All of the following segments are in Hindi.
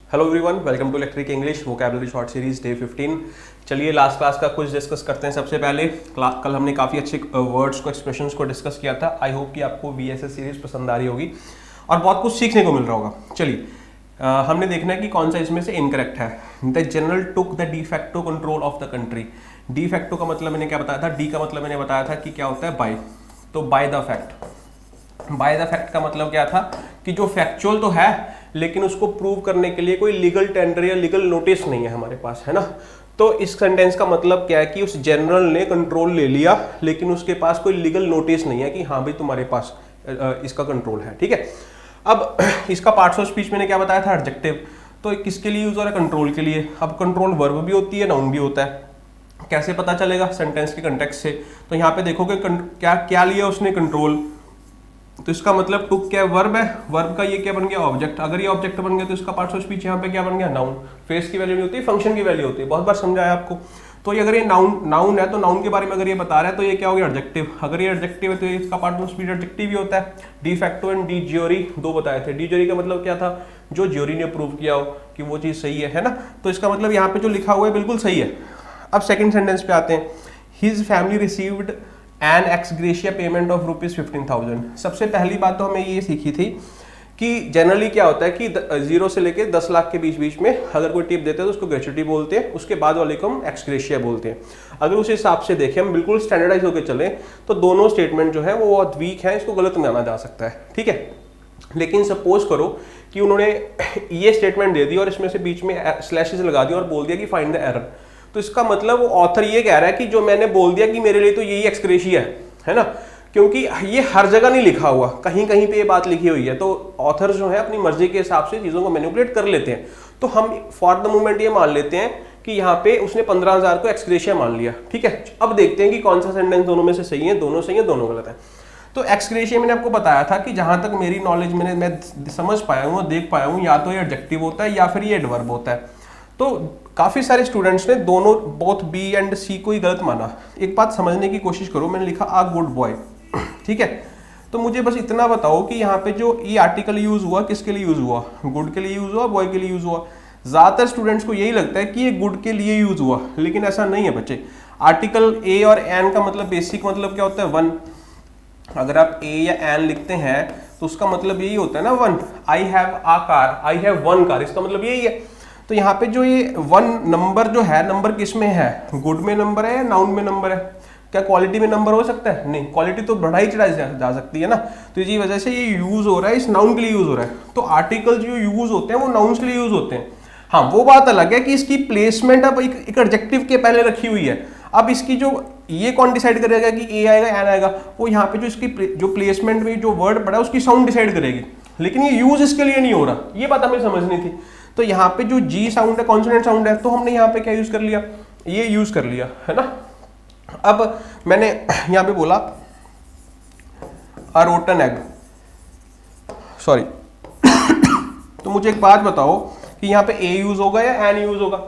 Hello everyone, welcome to electric English vocabulary short series day 15। चलिए लास्ट क्लास का कुछ डिस्कस करते हैं। सबसे पहले कल हमने काफ़ी अच्छे वर्ड्स को, एक्सप्रेशंस को डिस्कस किया था। आई होप कि आपको VSS सीरीज पसंद आ रही होगी और बहुत कुछ सीखने को मिल रहा होगा। चलिए हमने देखना है कि कौन सा इसमें से इनकरेक्ट है। The general took the de facto control of the country. De facto का मतलब मैंने क्या बताया था, डी का मतलब मैंने बताया था कि क्या होता है, बाय। तो by the fact. By the fact का मतलब क्या था कि जो फैक्चुअल तो है लेकिन उसको प्रूव करने के लिए कोई लीगल टेंडर या लीगल नोटिस नहीं है हमारे पास, है ना। तो इस सेंटेंस का मतलब क्या है कि उस जनरल ने कंट्रोल ले लिया लेकिन उसके पास कोई लीगल नोटिस नहीं है कि हाँ भाई तुम्हारे पास इसका कंट्रोल है, ठीक है। अब इसका पार्ट्स ऑफ स्पीच मैंने क्या बताया था, एडजेक्टिव। तो किसके लिए यूज हो रहा है, कंट्रोल के लिए। अब कंट्रोल वर्ब भी होती है, नाउन भी होता है। कैसे पता चलेगा, सेंटेंस के कंटेक्स्ट से। तो यहाँ पे देखोगे क्या क्या लिया उसने, कंट्रोल। तो इसका मतलब टुक क्या है, वर्ब है। वर्ब का ये क्या बन गया, ऑब्जेक्ट। अगर ये ऑब्जेक्ट बन गया तो इसका पार्ट्स ऑफ स्पीच यहाँ पे क्या बन गया, नाउन। फेस की वैल्यू नहीं होती, फंक्शन की वैल्यू होती है। बहुत बार समझाया आपको। तो ये अगर ये नाउन है तो नाउन के बारे में अगर ये बता रहा है तो ये क्या हो गया, एडजेक्टिव। अगर ये एडजेक्टिव है तो इसका पार्ट ऑफ स्पीच एडजेक्टिव भी होता है। De facto and D jury दो बताए थे। डी ज्योरी का मतलब क्या था, जो ज्योरी ने प्रूव किया हो कि वो चीज़ सही है ना। तो इसका मतलब यहाँ पे जो लिखा हुआ है बिल्कुल सही है। अब सेकेंड सेंटेंस पे आते हैं। His family received an x gratia payment of ₹15,000। सबसे पहली बात तो हमें ये सीखी थी कि जनरली क्या होता है कि 0 से लेके 10 लाख के बीच में अगर कोई टिप देते हैं तो उसको ग्रेच्युटी बोलते हैं, उसके बाद वाले को हम एक्स ग्रेशिया बोलते हैं। अगर उस हिसाब से देखें, हम बिल्कुल स्टैंडर्डाइज होकर चले तो दोनों स्टेटमेंट जो है वो बहुत वीक है, इसको गलत माना जा सकता है, ठीक है। लेकिन सपोज करो कि उन्होंने ये स्टेटमेंट दे दी और इसमें से बीच में स्लैशेस लगा दिया और बोल दिया कि फाइंड द एरर। तो इसका मतलब ऑथर ये कह रहा है कि जो मैंने बोल दिया कि मेरे लिए तो यही एक्स ग्रेशिया है ना, क्योंकि ये हर जगह नहीं लिखा हुआ, कहीं कहीं पे ये बात लिखी हुई है। तो ऑथर जो है अपनी मर्जी के हिसाब से चीज़ों को मैनिपुलेट कर लेते हैं। तो हम फॉर द मोमेंट ये मान लेते हैं कि यहाँ पे उसने 15,000 को एक्स ग्रेशिया मान लिया, ठीक है। अब देखते हैं कि कौन सा सेंटेंस दोनों में से सही है, दोनों सही है, दोनों गलत है। तो एक्स ग्रेशिया मैंने आपको बताया था कि जहां तक मेरी नॉलेज मैं समझ पाया हूँ, देख पाया हूँ, या तो ये एडजेक्टिव होता है या फिर ये एडवर्ब होता है। तो काफ़ी सारे स्टूडेंट्स ने दोनों बोथ बी एंड सी को ही गलत माना। एक बात समझने की कोशिश करो, मैंने लिखा आ गुड बॉय, ठीक है। तो मुझे बस इतना बताओ कि यहाँ पे जो ये आर्टिकल यूज हुआ किसके लिए यूज हुआ, गुड के लिए यूज हुआ, बॉय के लिए यूज हुआ। ज़्यादातर स्टूडेंट्स को यही लगता है कि ये गुड के लिए यूज हुआ, लेकिन ऐसा नहीं है बच्चे। आर्टिकल ए और एन का मतलब बेसिक मतलब क्या होता है, वन। अगर आप ए या एन लिखते हैं तो उसका मतलब यही होता है ना, one. I have a car, I have one car, इसका मतलब यही है। तो यहाँ पे जो ये वन नंबर जो है, नंबर किस में है, गुड में नंबर है या नाउन में नंबर है। क्या क्वालिटी में नंबर हो सकता है, नहीं। क्वालिटी तो बढ़ाई चढ़ाई जा सकती है ना। तो इसी वजह से ये यूज हो रहा है, इस नाउन के लिए यूज हो रहा है। तो आर्टिकल जो यूज होते हैं वो नाउन्स के लिए यूज होते हैं। हाँ, वो बात अलग है कि इसकी प्लेसमेंट अब एक एडजेक्टिव के पहले रखी हुई है। अब इसकी जो ये कौन डिसाइड करेगा कि ए आएगा एन आएगा, वो यहाँ पे जो इसकी जो प्लेसमेंट में जो वर्ड पड़ा है उसकी साउंड डिसाइड करेगी। लेकिन ये यूज इसके लिए नहीं हो रहा, ये बात हमें समझनी थी। तो यहाँ पे जो जी साउंड है, कॉन्सोनेंट साउंड है, तो हमने यहाँ पे क्या यूज कर लिया, ये यूज कर लिया, है ना। अब मैंने यहाँ पे बोला अ रोटन एग, सॉरी। तो मुझे एक बात बताओ कि यहाँ पे ए यूज होगा या एन यूज होगा।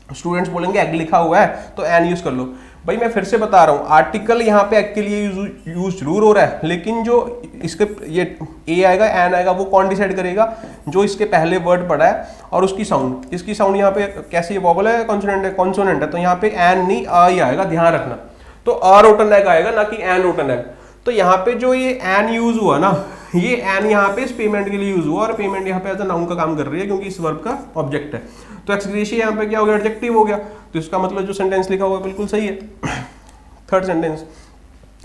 स्टूडेंट्स बोलेंगे एग लिखा हुआ है तो एन यूज कर लो। भाई मैं फिर से बता रहा हूँ, आर्टिकल यहाँ पे एग के लिए यूज जरूर हो रहा है, लेकिन जो इसके ये ए आएगा एन आएगा वो कौन डिसाइड करेगा, जो इसके पहले वर्ड पड़ा है और उसकी साउंड। इसकी साउंड यहाँ पे कैसी वॉवल है, कॉन्सोनेंट है, कॉन्सोनेंट है। तो यहाँ पे एन नहीं आ ही आएगा, ध्यान रखना। तो अ रोटन एग आएगा ना कि एन रोटन एग। तो यहाँ पे जो ये एन यूज हुआ ना, ये एन यहाँ पे इस पेमेंट के लिए यूज हुआ और पेमेंट यहाँ पे एज अ नाउन का काम कर रही है क्योंकि इस वर्ब का ऑब्जेक्ट है। तो एक्स ग्रेशिया यहाँ पे क्या हो गया, एडजेक्टिव हो गया। तो इसका मतलब जो सेंटेंस लिखा हुआ बिल्कुल सही है। Third sentence,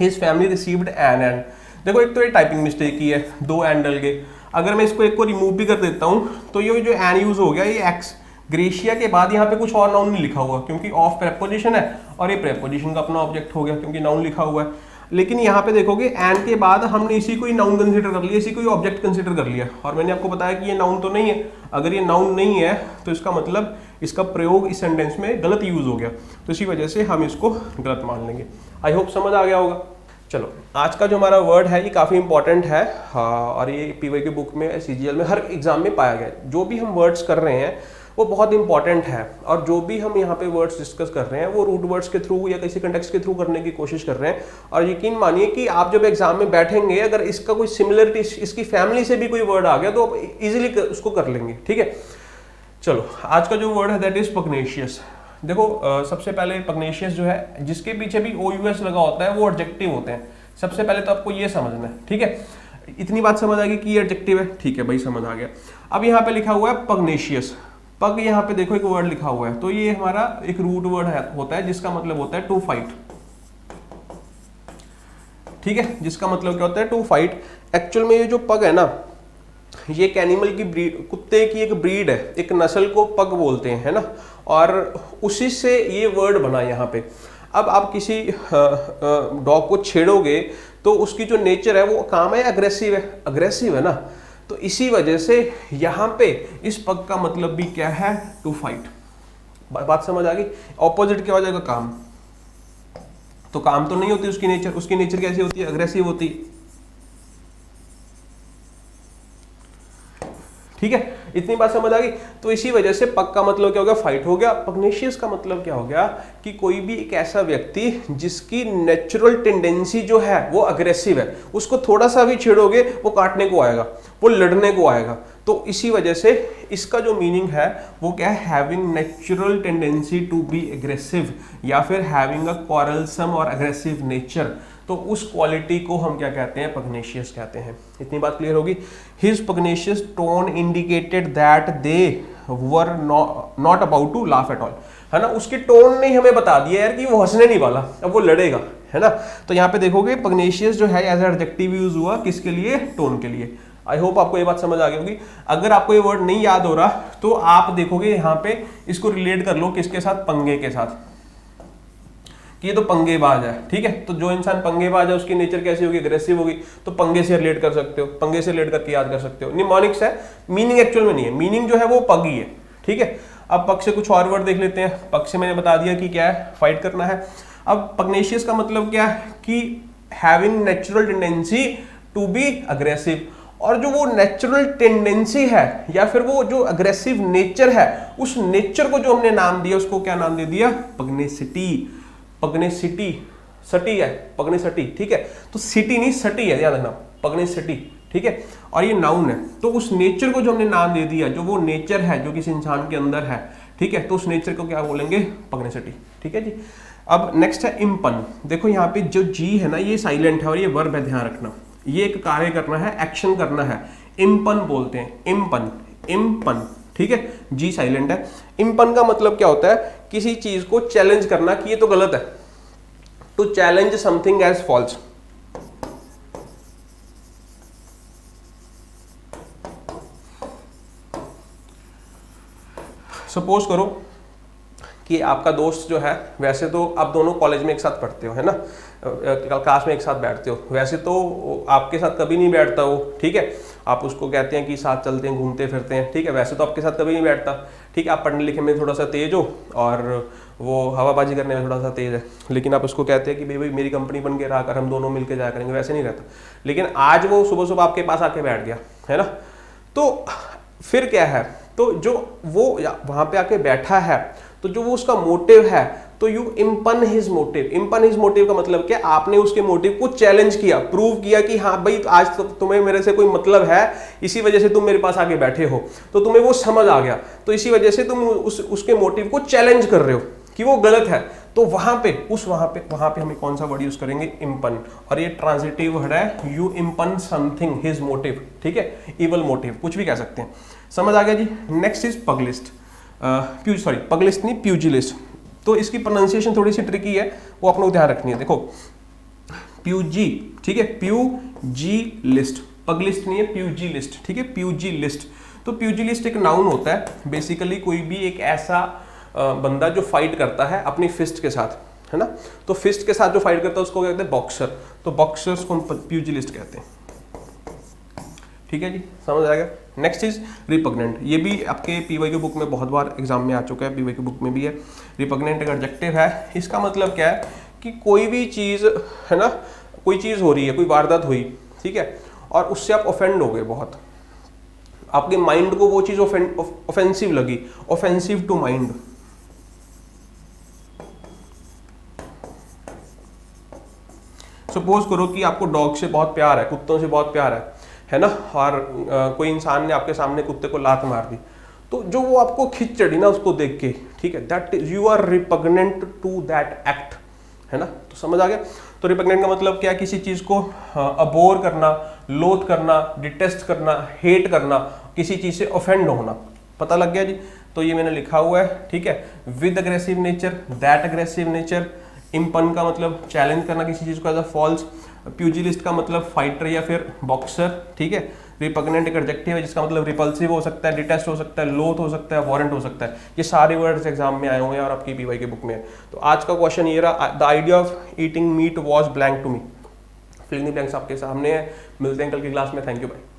his family received an and. देखो एक तो ये टाइपिंग मिस्टेक ही है, दो एन डल गए। अगर मैं इसको एक को रिमूव भी कर देता हूँ तो ये जो एन यूज हो गया, ये एक्स ग्रेशिया के बाद यहाँ पे कुछ और नाउन नहीं लिखा हुआ क्योंकि ऑफ प्रेपोजिशन है और ये प्रेपोजिशन का अपना ऑब्जेक्ट हो गया क्योंकि नाउन लिखा हुआ है। लेकिन यहाँ पे देखोगे एन के बाद हमने इसी को ही नाउन कंसीडर कर लिया, इसी को ही ऑब्जेक्ट कंसीडर कर लिया। और मैंने आपको बताया कि ये नाउन तो नहीं है। अगर ये नाउन नहीं है तो इसका मतलब इसका प्रयोग इस सेंटेंस में गलत यूज हो गया। तो इसी वजह से हम इसको गलत मान लेंगे। आई होप समझ आ गया होगा। चलो, आज का जो हमारा वर्ड है ये काफ़ी इंपॉर्टेंट है। हाँ, और ये पीवाई की बुक में, CGL में, हर एग्जाम में पाया गया है। जो भी हम वर्ड्स कर रहे हैं वो बहुत इंपॉर्टेंट है। और जो भी हम यहाँ पे वर्ड्स डिस्कस कर रहे हैं वो रूट वर्ड्स के थ्रू या किसी कंटेक्स्ट के थ्रू करने की कोशिश कर रहे हैं। और यकीन मानिए कि आप जब एग्जाम में बैठेंगे, अगर इसका कोई सिमिलरिटी, इसकी फैमिली से भी कोई वर्ड आ गया तो आप इजीली उसको कर लेंगे, ठीक है। चलो आज का जो वर्ड है दैट इज पग्नेशियस। देखो सबसे पहले पग्नेशियस जो है जिसके पीछे भी ओ यू एस लगा होता है वो एडजेक्टिव होते हैं। सबसे पहले तो आपको ये समझना है, ठीक है। इतनी बात समझ आ गई कि ये एडजेक्टिव है, ठीक है भाई, समझ आ गया। अब यहाँ पे लिखा हुआ है पग्नेशियस, पग यहाँ पे देखो एक वर्ड लिखा हुआ है, तो ये हमारा एक रूट वर्ड होता है जिसका मतलब होता है टू फाइट, ठीक है, जिसका मतलब क्या होता है टू फाइट। एक्चुअल में ये जो पग है ना, ये एक एनिमल की ब्रीड, कुत्ते की एक ब्रीड है, एक नस्ल को पग बोलते हैं, है ना, और उसी से ये वर्ड बना यहाँ पे। अब आप किसी डॉग को छेड़ोगे तो उसकी जो नेचर है वो काम है अग्रेसिव है, अग्रेसिव है ना, तो इसी वजह से यहाँ पे इस पग का मतलब भी क्या है, टू फाइट। बात समझ आ गई। ऑपोजिट क्या हो जाएगा, काम। तो काम तो नहीं होती उसकी नेचर, उसकी नेचर कैसी होती है, अग्रेसिव होती है, ठीक है। इतनी बात समझ आ गई। तो इसी वजह से पग का मतलब क्या हो गया, फाइट हो गया। पग्नेशियस का मतलब क्या हो गया कि कोई भी एक ऐसा व्यक्ति जिसकी नेचुरल टेंडेंसी जो है वो अग्रेसिव है, उसको थोड़ा सा भी छेड़ोगे वो काटने को आएगा, वो लड़ने को आएगा। तो इसी वजह से इसका जो मीनिंग है वो क्या है, having natural tendency to be aggressive, या फिर हैविंग अ क्वारलसम और अग्रेसिव नेचर। तो उस क्वालिटी को हम क्या कहते हैं, पग्नेशियस कहते हैं। इतनी बात क्लियर होगी। His pugnacious tone indicated that they were not about to laugh at all, है ना। उसकी टोन ने हमें बता दिया यार कि वो हंसने नहीं वाला, अब वो लड़ेगा, है ना। तो यहाँ पे देखोगे पग्नेशियस जो है एज एडजेक्टिव यूज हुआ किसके लिए, टोन के लिए। आई होप आपको ये बात समझ आ गई होगी। अगर आपको ये वर्ड नहीं याद हो रहा तो आप देखोगे यहाँ पे इसको रिलेट कर लो किसके साथ, पंगे के साथ, कि ये तो पंगेबाज है, ठीक है। तो जो इंसान पंगेबाज है उसकी नेचर कैसी होगी, अग्रेसिव होगी। तो पंगे से रिलेट कर सकते हो, पंगे से रिलेट करके याद कर सकते हो। निमोनिक्स है, मीनिंग एक्चुअल में नहीं है, मीनिंग जो है वो पग ही है, ठीक है। अब पग से कुछ और वर्ड देख लेते हैं। पग से मैंने बता दिया कि क्या है, फाइट करना है। अब पग्नेशियस का मतलब क्या है कि having natural tendency to be aggressive. और जो वो नेचुरल टेंडेंसी है या फिर वो जो अग्रेसिव नेचर है, उस नेचर को जो हमने नाम दिया उसको क्या नाम दे दिया, पग्नेसिटी। पग्नेसिटी, सटी है, पग्नेसिटी, ठीक है। तो सिटी नहीं सटी है, याद रखना, पग्नेसिटी, ठीक है। और ये नाउन है, तो उस नेचर को जो हमने नाम दे दिया, जो वो नेचर है जो किसी इंसान के अंदर है, ठीक है, तो उस नेचर को क्या बोलेंगे, पग्नेसिटी, ठीक है जी। अब नेक्स्ट है इम्पन। देखो यहाँ पे जो जी है ना ये साइलेंट है और ये वर्ब है, ध्यान रखना। ये एक कार्य करना है, एक्शन करना है, इम्पन बोलते हैं, इम्पन, इम्पन, ठीक है। जी साइलेंट है। इम्पन का मतलब क्या होता है, किसी चीज को चैलेंज करना कि ये तो गलत है, to challenge something as false. Suppose करो कि आपका दोस्त जो है, वैसे तो आप दोनों कॉलेज में एक साथ पढ़ते हो, है ना, क्लास में एक साथ बैठते हो, वैसे तो आपके साथ कभी नहीं बैठता वो, ठीक है। आप उसको कहते हैं कि साथ चलते हैं, घूमते फिरते हैं, ठीक है, वैसे तो आपके साथ कभी नहीं बैठता, ठीक है। आप पढ़ने लिखने में थोड़ा सा तेज हो और वो हवाबाजी करने में थोड़ा सा तेज है, लेकिन आप उसको कहते हैं कि भाई मेरी कंपनी बन के रहा कर, हम दोनों मिलकर जाया करेंगे, वैसे नहीं रहता। लेकिन आज वो सुबह सुबह आपके पास आके बैठ गया, है ना, तो फिर क्या है, तो जो वो वहां पे आके बैठा है, तो जो वो उसका मोटिव है, तो you impugn his motive. Impugn his motive का मतलब क्या, आपने उसके मोटिव को चैलेंज किया, प्रूव किया कि हाँ भाई आज तो तुम्हें मेरे से कोई मतलब है, इसी वजह से तुम मेरे पास आके बैठे हो, तो तुम्हें वो समझ आ गया, तो इसी वजह से तुम उसके मोटिव को चैलेंज कर रहे हो कि वो गलत है। तो वहां पे हमें कौन सा वर्ड यूज करेंगे, इम्पन। और ये ट्रांजिटिव वर्ड है, यू इम्पन समथिंग हिज मोटिव, ठीक है, इवल मोटिव, कुछ भी कह सकते हैं। समझ आ गया जी। नेक्स्ट इज पगलिस्ट, पगलिस्ट नहीं, प्यूजिलिस्ट। तो इसकी प्रोनाउंसिएशन थोड़ी सी ट्रिकी है, वो अपने को ध्यान रखनी है। देखो प्यूजी, ठीक है, प्यूजी लिस्ट, पगलिस्ट नहीं है, प्यूजी लिस्ट, ठीक है, प्यूजी लिस्ट। तो प्यूजी लिस्ट एक नाउन होता है, बेसिकली कोई भी एक ऐसा बंदा जो फाइट करता है अपनी फिस्ट के साथ, है ना। तो फिस्ट के साथ जो फाइट करता है उसको कहते हैं बॉक्सर। तो बॉक्सर्स को प्यूजिलिस्ट कहते हैं, ठीक है जी, समझ आएगा। Next is repugnant. ये भी आपके पीवाई की बुक में बहुत बार एग्जाम में आ चुका है, पीवाई की बुक में भी है। रिपग्नेंट एक एडजेक्टिव है। इसका मतलब क्या है कि कोई भी चीज़, है ना, कोई चीज़ हो रही है, कोई वारदात हुई, ठीक है, और उससे आप ऑफेंड हो गए बहुत, आपके माइंड को वो चीज़ ऑफेंसिव लगी, ऑफेंसिव टू माइंड। सपोज करो कि आपको डॉग से बहुत प्यार है, कुत्तों से बहुत प्यार है ना, और कोई इंसान ने आपके सामने कुत्ते को लात मार दी, तो जो वो आपको खिंच चढ़ी ना उसको देख के, ठीक है, that is you are repugnant to that act, है ना। तो समझ आ गया। तो रिपग्नेंट का मतलब क्या, किसी चीज को अबोर करना, लोथ करना, डिटेस्ट करना, हेट करना, किसी चीज से ऑफेंड होना, पता लग गया जी। तो ये मैंने लिखा हुआ है, ठीक है। With aggressive nature, that aggressive nature. Impugn का मतलब चैलेंज करना किसी चीज को एज अ फॉल्स। प्यूजिलिस्ट का मतलब फाइटर या फिर बॉक्सर, ठीक है। रिपग्नेंट एक एडजेक्टिव है जिसका मतलब रिपल्सिव हो सकता है, डिटेस्ट हो सकता है, लोथ हो सकता है, वॉरेंट हो सकता है। ये सारे वर्ड्स एग्जाम में आए हुए हैं और आपकी पीवाई के बुक में है। तो आज का क्वेश्चन ये रहा, the idea of eating meat was blank to me. Fill in the blanks आपके सामने है। मिलते हैं कल की क्लास में। Thank you, bye.